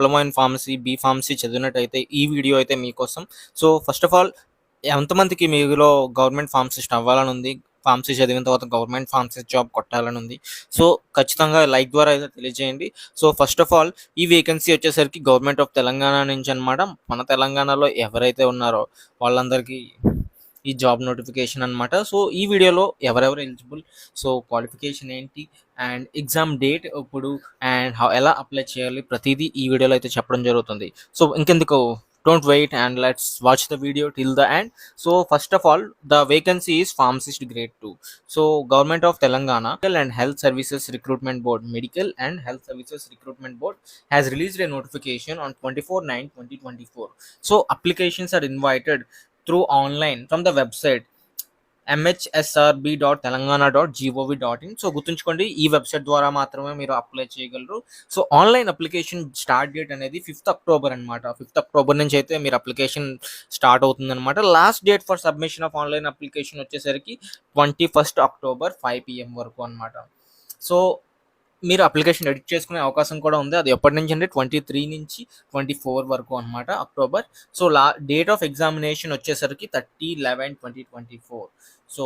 Diploma in pharmacy, B pharmacy చదివినట్టయితే ఈ video అయితే మీకోసం. సో ఫస్ట్ ఆఫ్ ఆల్ ఎంతమందికి మీలో గవర్నమెంట్ ఫార్మసిస్ట్ అవ్వాలని ఉంది, ఫార్మసీ చదివిన తర్వాత గవర్నమెంట్ ఫార్మసిస్ట్ జాబ్ కొట్టాలని ఉంది? సో ఖచ్చితంగా లైక్ ద్వారా అయితే తెలియజేయండి. సో ఫస్ట్ ఆఫ్ ఆల్ ఈ వేకెన్సీ వచ్చేసరికి గవర్నమెంట్ ఆఫ్ తెలంగాణ నుంచి అనమాట. మన తెలంగాణలో ఎవరైతే ఉన్నారో వాళ్ళందరికీ ఈ జాబ్ నోటిఫికేషన్ అనమాట. సో ఈ వీడియోలో ఎవరెవరు ఎలిజిబుల్, సో క్వాలిఫికేషన్ ఏంటి అండ్ ఎగ్జామ్ డేట్ ఇప్పుడు అండ్ ఎలా అప్లై చేయాలి ప్రతిదీ ఈ వీడియోలో అయితే చెప్పడం జరుగుతుంది. సో ఇంకెందుకు, don't wait and let's watch the video till the end. So first of all, the vacancy is pharmacist grade 2. So government of Telangana Medical and Health Services Recruitment Board, Medical and Health Services Recruitment Board has released a notification on 24/9/2024. So applications are invited through online from the website mhsrb.telangana.gov.in. So గుర్తుంచుకోండి, ఈ website ద్వారా మాత్రమే మీరు apply చేయగలరు. So online application start date అనేది 5th October అనమాట. 5th October నుంచి అయితే మీరు అప్లికేషన్ స్టార్ట్ అవుతుంది అనమాట. Last date for submission of online application వచ్చేసరికి 21st అక్టోబర్ 5 PM వరకు అనమాట. సో మీరు అప్లికేషన్ ఎడిట్ చేసుకునే అవకాశం కూడా ఉంది. అది ఎప్పటి నుంచి అంటే 23 నుంచి 24 వరకు అనమాట October. So date of examination వచ్చేసరికి 30/11/2024. సో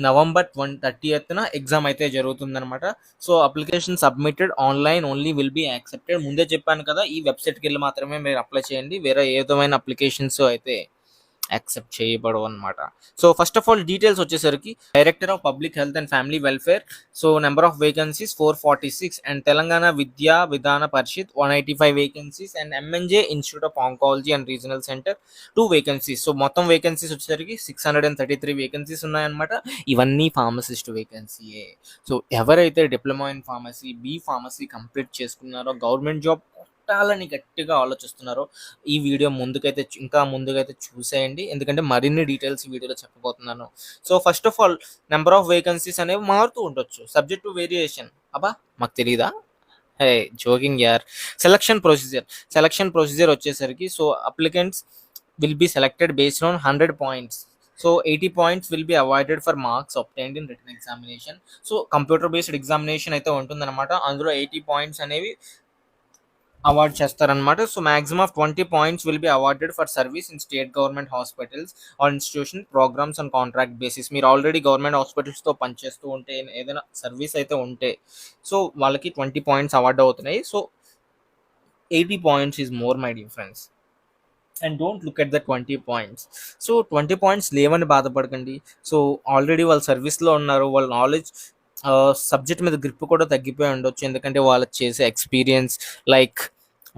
నవంబర్ 30th ఎగ్జామ్ అయితే జరుగుతుందన్నమాట. So application submitted online only will be accepted. ముందే చెప్పాను కదా, ఈ వెబ్సైట్కి వెళ్ళి మాత్రమే మీరు అప్లై చేయండి. వేరే ఏ విధమైన అప్లికేషన్స్ అయితే యాక్సెప్ట్ చేయబడవు అనమాట. So first of all details వచ్చేసరికి director of public health and family welfare. So number of vacancies 446 and Telangana Vidya Vidhana Parishad 185 vacancies and MNJ institute of oncology and regional centre 2 vacancies. So మొత్తం vacancies వచ్చేసరికి 633 vacancies ఉన్నాయన్నమాట. ఇవన్నీ pharmacist వేకెన్సీయే. So ఎవరైతే diploma in pharmacy, B pharmacy complete చేసుకున్నారో, government job కొట్టాలని గట్టిగా ఆలోచిస్తున్నారో ఈ వీడియో ఇంకా ముందుకైతే చూసేయండి, ఎందుకంటే మరిన్ని డీటెయిల్స్ ఈ వీడియోలో చెప్పబోతున్నాను. So first of all number of vacancies అనేవి మారుతూ ఉండొచ్చు, సబ్జెక్ట్ టు వేరియేషన్. అబ్బా మాకు తెలీదా? హే జోకింగ్ యార్. సెలక్షన్ ప్రొసీజర్ వచ్చేసరికి so applicants will be selected based on 100 points. So 80 points will be awarded for marks obtained in written examination. So computer based examination అయితే ఉంటుందన్నమాట. అందులో 80 points అనేవి అవార్డ్ చేస్తారనమాట. So maximum of 20 points will be awarded for service in state government hospitals or institution programmes and contract basis. మీరు already government హాస్పిటల్స్తో పనిచేస్తూ ఉంటే, ఏదైనా సర్వీస్ అయితే ఉంటే, సో వాళ్ళకి 20 points అవార్డు అవుతున్నాయి. So 80 points is more my dear friends. And don't look at the 20 points. So 20 points లేవని బాధపడకండి. సో ఆల్రెడీ వాళ్ళు సర్వీస్లో ఉన్నారు, వాళ్ళ నాలెడ్జ్ సబ్జెక్ట్ మీద గ్రిప్ కూడా తగ్గిపోయి ఉండొచ్చు, ఎందుకంటే వాళ్ళు చేసే ఎక్స్పీరియన్స్, లైక్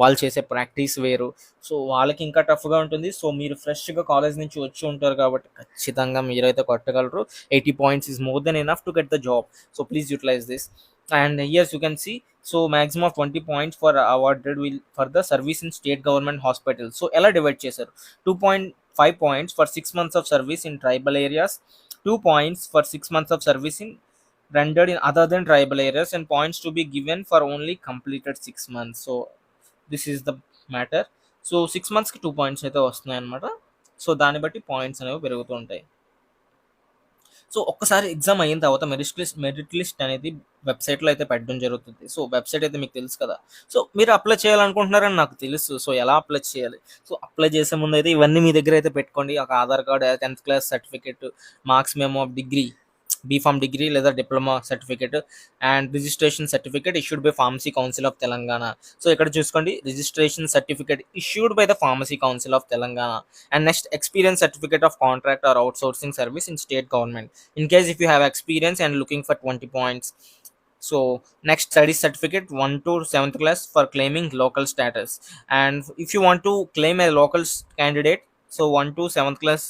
వాళ్ళు చేసే ప్రాక్టీస్ వేరు. సో వాళ్ళకి ఇంకా టఫ్గా ఉంటుంది. సో మీరు ఫ్రెష్గా కాలేజ్ నుంచి వచ్చి ఉంటారు కాబట్టి ఖచ్చితంగా మీరైతే కొట్టగలరు. 80 points is more than enough to get the job. So please utilize this. And yes, you can see, so maximum of 20 points for awarded will for the service in state government hospitals. So ela divide chesaru. 2.5 points for 6 months of service in tribal areas, 2 points for 6 months of service in rendered in other than tribal areas, and points to be given for only completed 6 months. So this is the matter. So 6 months ki 2 points అయితే వస్తున్నాయి అన్నమాట. So దాన్ని బట్టి points అనేవి పెరుగుతూ ఉంటాయి. So ఒక్కసారి exam అయిన తర్వాత మెరిట్ లిస్ట్ అనేది వెబ్సైట్లో అయితే పెట్టడం జరుగుతుంది. సో వెబ్సైట్ అయితే మీకు తెలుసు కదా. సో మీరు అప్లై చేయాలనుకుంటున్నారని నాకు తెలుసు. సో ఎలా అప్లై చేయాలి? సో అప్లై చేసే ముందు అయితే ఇవన్నీ మీ దగ్గర అయితే పెట్టుకోండి. ఒక Aadhaar card, 10th class certificate, marks memo of degree, B pharm degree లేదా diploma certificate and registration certificate issued by pharmacy council of Telangana. So ఇక్కడ చూసుకోండి, registration certificate issued by the pharmacy council of Telangana. And next experience certificate of contract or outsourcing service in state government in case if you have experience and looking for 20 points. So next, study certificate 1 to 7th class for claiming local status. And if you want to claim a local candidate, so 1 to 7th class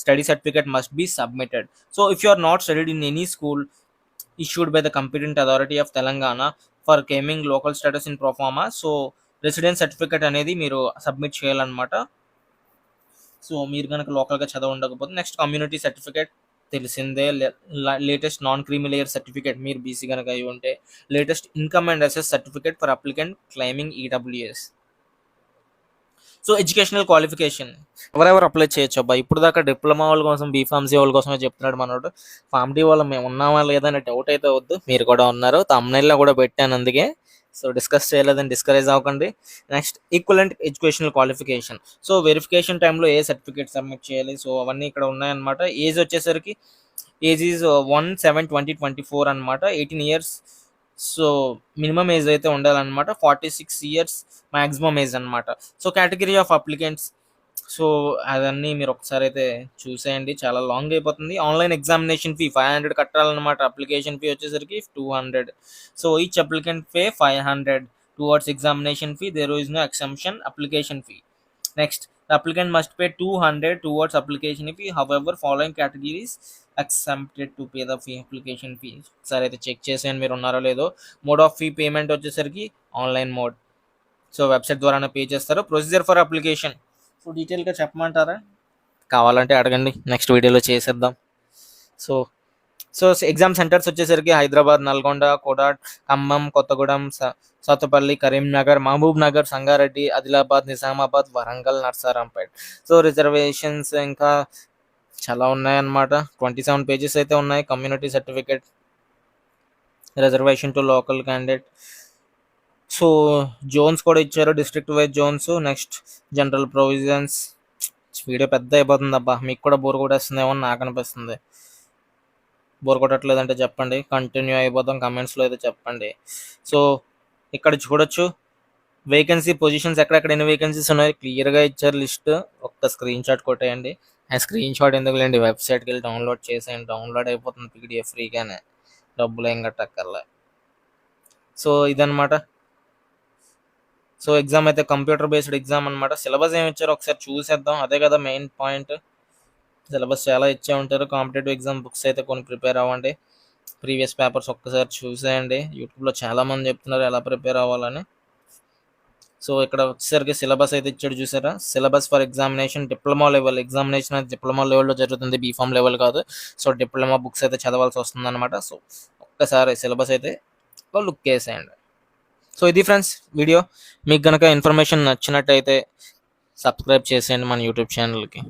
study certificate must be submitted. So if you are not studied in any school issued by the competent authority of Telangana for claiming local status in pro forma, so residence certificate అనేది మీరు submit చేయాలన్నమాట. So మీరు కనుక లోకల్గా చదవ ఉండకపోతే next community certificate తెలిసిందే. Latest non creamy layer certificate మీరు బీసీ కనుక అయి ఉంటే, latest income and assess certificate for applicant claiming EWS. So educational qualification ఎవరెవరు అప్లై చేయొచ్చు అబ్బా? ఇప్పుడు దాకా డిప్లొమా వాళ్ళ కోసం, బీఫార్మసీ వాళ్ళ కోసమే చెప్తున్నాడు మనోడు. ఫార్మడీ వాళ్ళు మేము ఉన్నామా లేదా అనే డౌట్ అయితే వద్దు, మీరు కూడా ఉన్నారు. తమ్నైల్లో కూడా పెట్టాను అందుకే. సో డిస్కస్ చేయలేదని డిస్కరేజ్ అవ్వకండి. Next equivalent educational qualification. So verification టైంలో ఏ సర్టిఫికేట్ సబ్మిట్ చేయాలి, సో అవన్నీ ఇక్కడ ఉన్నాయన్నమాట. ఏజ్ వచ్చేసరికి ఏజ్ ఈజ్ 1/7/2024 అనమాట, 18 ఇయర్స్. సో మినిమం ఏజ్ అయితే ఉండాలన్నమాట, 46 ఇయర్స్ మ్యాక్సిమం ఏజ్ అనమాట. So category of applicants, so అవన్నీ మీరు ఒకసారి అయితే చూసేయండి, చాలా లాంగ్ అయిపోతుంది. ఆన్లైన్ ఎగ్జామినేషన్ ఫీ 500 కట్టాలన్నమాట. అప్లికేషన్ ఫీ వచ్చేసరికి 200. So each applicant pay 500 towards examination fee. There is no exemption application fee. Next, the applicant must pay 200 towards application fee. However, following categories exempted to pay the fee application fee. సరే అయితే check చేసేయండి మీరు ఉన్నారో లేదో. Mode of fee payment వచ్చేసరికి online mode. So website ద్వారానే pay చేస్తారు. Procedure for application, so డీటెయిల్గా చెప్పమంటారా? కావాలంటే అడగండి, నెక్స్ట్ వీడియోలో చేసేద్దాం. సో సో ఎగ్జామ్ సెంటర్స్ వచ్చేసరికి Hyderabad, Nalgonda, Kodad, Khammam, Kothagudem, Sathupalli, Karimnagar, Mahabubnagar, Sangareddy, Adilabad, Nizamabad, Warangal, Narsampet. So reservations ఇంకా చాలా ఉన్నాయన్నమాట. 27 పేజెస్ అయితే ఉన్నాయి. Community certificate, reservation to local candidate. So zones కూడా ఇచ్చారు, district wise zones. Next general provisions. Video పెద్ద అయిపోతుంది అబ్బా, మీకు కూడా బోర్ కొట్టేస్తుందేమో అని నాకు అనిపిస్తుంది. బోర్ కొట్టట్లేదంటే చెప్పండి, కంటిన్యూ అయిపోతాం, కమెంట్స్లో అయితే చెప్పండి. సో ఇక్కడ చూడొచ్చు వేకెన్సీ పొజిషన్స్, ఎక్కడెక్కడ ఎన్ని వేకెన్సీస్ ఉన్నాయి క్లియర్గా ఇచ్చారు లిస్ట్. ఒక్క స్క్రీన్ షాట్ కొట్టేయండి. ఆ స్క్రీన్ షాట్ ఎందుకు లేండి, వెబ్సైట్కి వెళ్ళి డౌన్లోడ్ చేసేయండి. డౌన్లోడ్ అయిపోతుంది పీడిఎఫ్ ఫ్రీగానే, డబ్బులు ఏం కట్టక్కర్లే. సో ఇదనమాట. సో ఎగ్జామ్ అయితే కంప్యూటర్ బేస్డ్ ఎగ్జామ్ అనమాట. సిలబస్ ఏమి ఇచ్చారో ఒకసారి చూసేద్దాం, అదే కదా మెయిన్ పాయింట్. సిలబస్ చాలా ఇచ్చే ఉంటారు. కాంపిటేటివ్ ఎగ్జామ్ బుక్స్ అయితే కొన్ని ప్రిపేర్ అవ్వండి. ప్రీవియస్ పేపర్స్ ఒక్కసారి చూసేయండి. యూట్యూబ్లో చాలామంది చెప్తున్నారు ఎలా ప్రిపేర్ అవ్వాలని. సో ఇక్కడ వచ్చేసరికి సిలబస్ అయితే ఇచ్చాడు చూసారా. Syllabus for examination diploma level. Examination అయితే డిప్లొమా లెవెల్లో జరుగుతుంది, బీఫామ్ లెవెల్ కాదు. సో డిప్లొమా బుక్స్ అయితే చదవాల్సి వస్తుంది అనమాట. సో ఒక్కసారి సిలబస్ అయితే లుక్ వేసేయండి. సో ఇది ఫ్రెండ్స్ వీడియో. మీకు కనుక ఇన్ఫర్మేషన్ నచ్చినట్టయితే సబ్స్క్రైబ్ చేసేయండి మన యూట్యూబ్ ఛానల్కి.